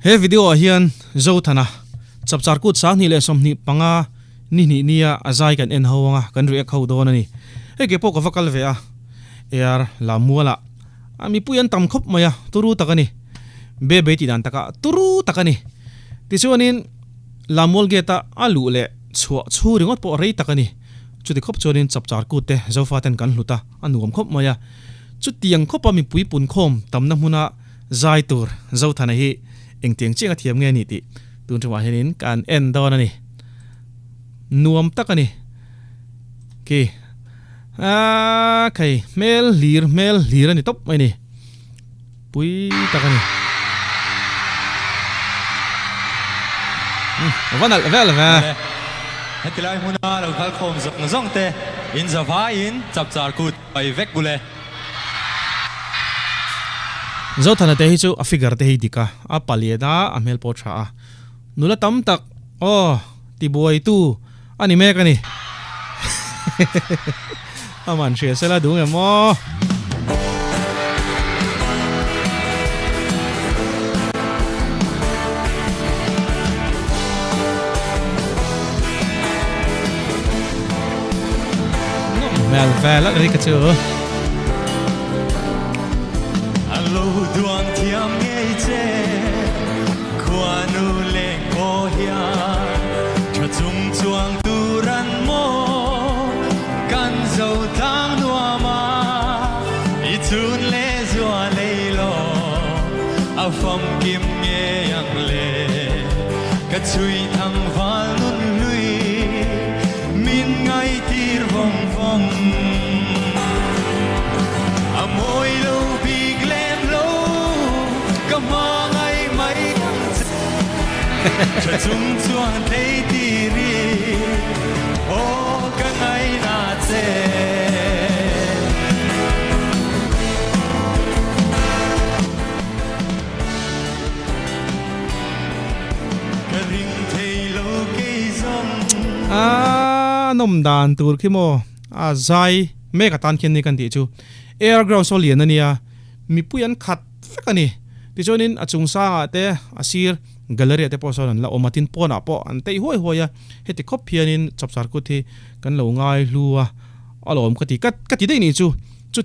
he video hian Zothana'n chap char kut sang ni le som ni panga ni nia azai kan en hawanga kan ri khau don ani he ke pok vakal ve a yar la muala ami puyan tam khop maya turu takani be ti dan taka turu takani ti chuanin lamol ge ta alu le chu ringot po rei takani chuti khop chonin chap char kut te zofaten kan hluta anuam khop maya chu tiang khopa mi pui pun khom tamna huna zai tur Zothana'n hi engtiang chenga thiam nge ni ti tun thwa henin kan en don ani nuam takani ke kai mel lir ani top mai ni pui takani vanal vel hetilai huna lo khal khom zong te in Zothana'n chap char kut ai vek bule Zothana'n te hi chu a figure te hi dika a palieda a mel po tha a nula tam tak ti boy tu ani me kani aman she sela dung emo mel vel ri ka chu allo duan thiam nge che kwanu le ko hia cha chung chuang tu ran mo kan zo tang nuwa ma I chun le zua le lo a fam kim nge yang le ka chui thang val nun lui min ngai tir vong vong a moi lo big lem lo ka ma ngai mai cha chung chuang te ti ri o ka ngai na che ka ring thei lo ke zong nom dan tur khimo a zai me ka tan khen ni kan ti chu air ground solian ania mi puyan khat fekani ti chonin achung sa te asir gallery te poson la omatin pona po an tei hoi hoya heti khop phianin chapsar ku thi kan lo ngai lua alom ka ti dei ni chu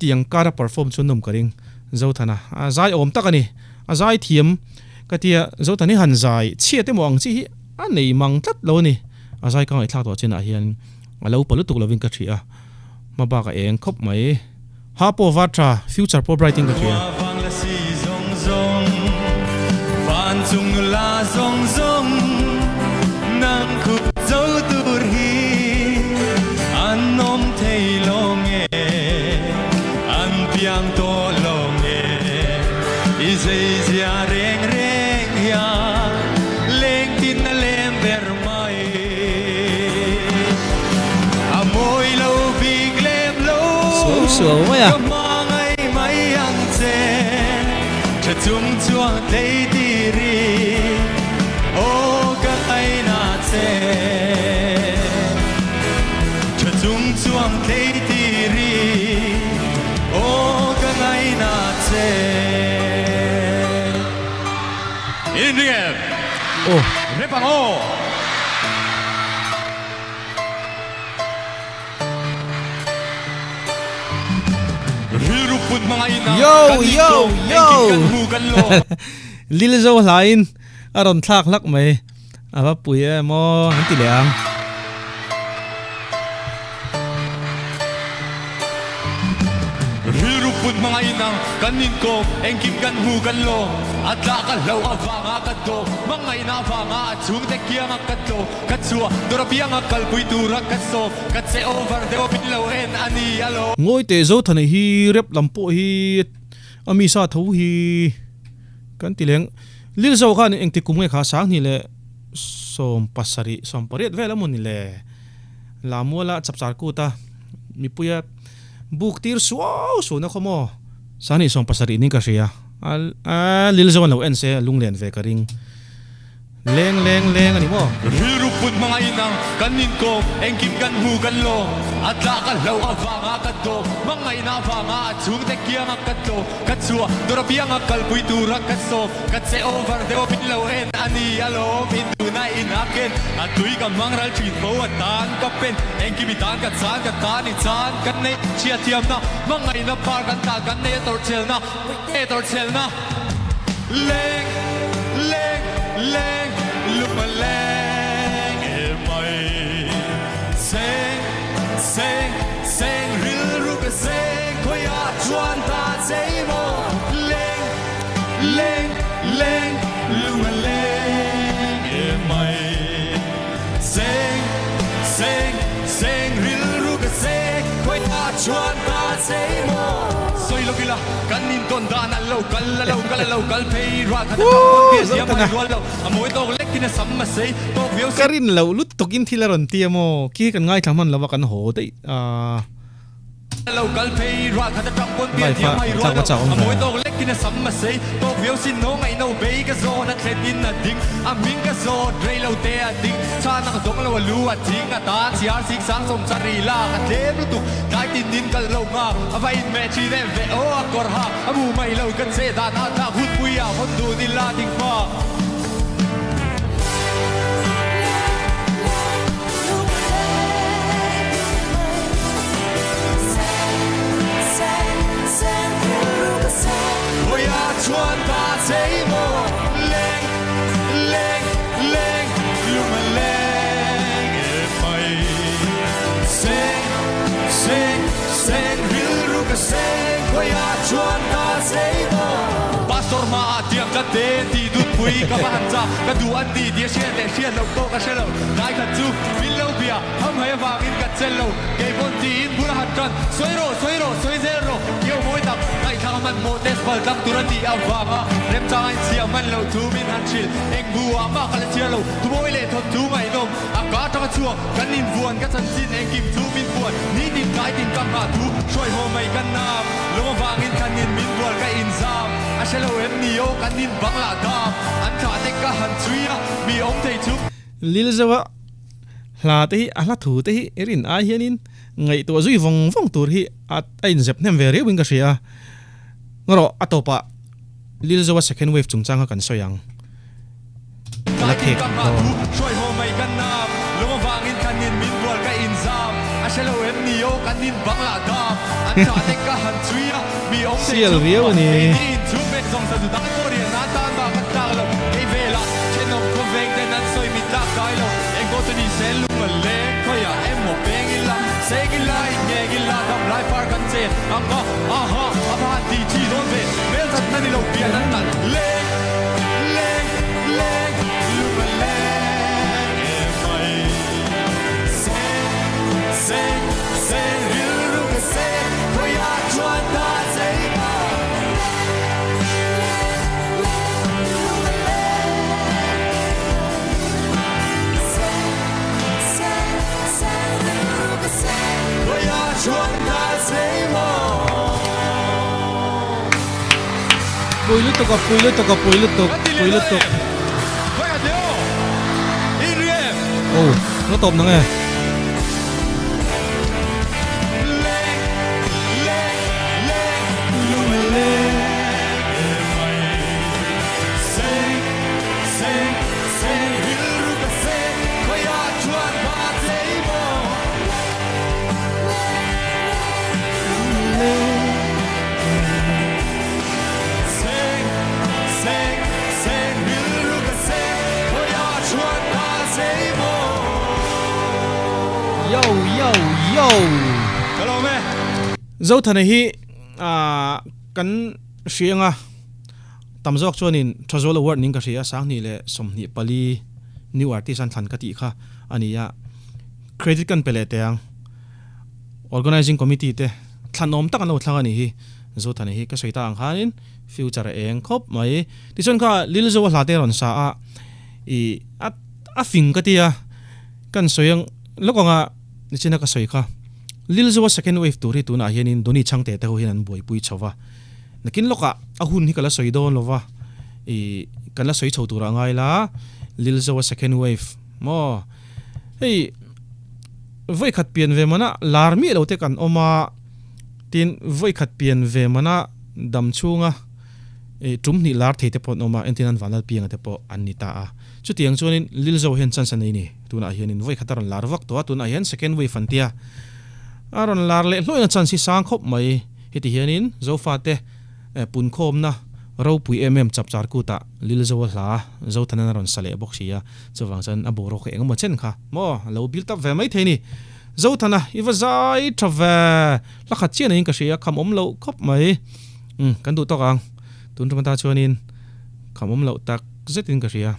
tiang kara perform chu nom karing Zothana'n a zai om takani a zai thiam ka tia Zothana'n han zai chhe te mo ang chi hi a nei mang tlat lo ni a zai ka ngai thla to chen a hian alo palu tuk lovin ka thia ma ba ka eng khop mai ha po vatra future po brighting ka thia van chung la zong zong nam khu zo tur hi an nom thei long e an piang to long e I sei sia reng reng ya leng tin na lem ber mai a moi lo big lem lo so ya mai mai ang che cha chung chuang te ti ri o ka ai na che cha chung chuang te ti ri o ka ai na che in ring repang o yo Lilzo-a Hla aron thak lak mai aba puye mo hanti leang hirupun mga inang kanin ko engkim kan hu kan lo at lakalaw avanga kadto mga inavanga at sung tekiang akatlo katsua dorabiang akalpuy turak katso katse over de opinlaw en ani alo ngoi te Zothana'n hi rep lampo hi ami sa tho hi kan tileng Lilzo khan engti kumnge kha sang ni le som pariat vela mun ni le lamola chapchar ku ta mi puya buk tir so na khomo sani som pasari ni ka ria Lilzo lo en se lunglen ve karing leng ani mo Hirupun mga inang kanin ko engkim kan hu kan lo at lakalaw avanga kadto mga inavanga at sumtekia nga kadto katsua dorabia nga kalpuy tura katso katse over de opinlaw en ani alo pinduna inaken at tuy ka mangral chin po at tan kapen engkimitan katsan katan itsan kanne chia tiam na mga inapar kan tagan ne torchel na leng lumaleng emay seng ril ruka seng koya chuan ta sei mo leng lumaleng emay seng ril ruka seng koya chuan ta sei mo soy lo kila kanin ton dana kalalaw kalpei ra kada kapon pes ya mai rualo amoy to lek kina samma sei to view karin lo lut tokin thilaron tiamo ki kan ngai thaman lawa kan ho dei local pay ra kada kapon pes ya mai rualo amoy to lek kina samma sei to view sin no ngai no be ka zone at letin na ding aming ka zo dre lo te a ding sana ka dong lo lu at ting ata cr6 sang som sarila ka teblu tu dai tin din kal lo nga avai me chi de ve o akor ha amu mai lo kan se da na ta hut puya hon du ni la ding fa chuan ta sei mo leng lumaleng emay seng ril ruka seng koya chuan ta sei mo pastor ma atiam ka te ti dut pui ka banza ka duan di dia sian lo ko ka shelo dai ka chu billo bia ham hai wa in ka chelo ke bon ti in bura hatran soiro zero yo moi tak dai tha man mo des bal tak turan di awanga rem chang sia man lo tu min han chil eng bua ma ka chia lo tu moi le thon tu mai nom aka ta ka chu kan in vuan ka chan sin eng kim tu min vuan ni din kai tin kam ha tu shoi ho mai kan na lo ma wangin kan in min vuan ka in zam a shelo em ni yo kan in bangla da an tha te ka han chuia mi om thei chu Lilzo-a Hla te hi ahla thu te hi erin a hianin ngai to zui vong tur hi at ain zep nem ve rewing ka sia ngoro atopa Lilzo-a second wave chungchang kan soyang la thek shoi ho mai kan na lo ma wangin kan in min vuan ka in zam a shelo em ni yo kan in bangla da an tha te ka han chuia mi om thei sial riau ni chu me song sa du ta ko ri na ta ba ka ta lo ei vela chenom ko veng den an soi mi ta kai lo en go to ni sel lu ma le ko ya em mo peng ila se gila nge gila dam lai par kan che anga aha aba ti chi don ve mel sat na ni lo pia nan nan le lu ma le mai se ru ka se ko ya chuan ta sei ma chuan ta sei mo puilu to vai adeo iriem oh nó top na nghe yo hello me Zothana'n hi kan hrianga tamzok chuanin thazol award ning ka hria sang ni le somni pali new artist an thlan ka ti kha ania credit kan pele teang organizing committee te thlanom tak an lo thlang ani hi Zothana'n hi ka soita ang khanin future eng khop mai ti chon kha Lilzo-a Hla te ron sa a fing ka tia kan soyang lokonga ni china ka soi kha Lilzo-a second wave turi tu na hianin doni changte te ho hian boi pui chawa nakin loka ahun hi kala soi don lova kala soi chho tura ngai la Lilzo second wave mo hey voi khat pian ve mana larmi lo te kan oma tin voi khat pian ve mana dam chunga tum ni lar the te pon oma entinan vanal pianga te po anita a chu tiang chuanin Lilzo hen chan san nei ni tuna hianin voi khataron lar vak to tuna hian second wave fantia aron lar le hloina chan si sang khop mai hiti hianin zofa te pun khom na ro pui chap char ku ta Lilzo-a Hla Zothana'n ron sale boxia chawang chan aboro ke engmo chen kha mo lo build up ve mai theini Zothana'n iwa zai thave la khat chen in ka sia kham om lo khop mai kan du to kang tun ta chuanin kham om lo tak zetin ka sia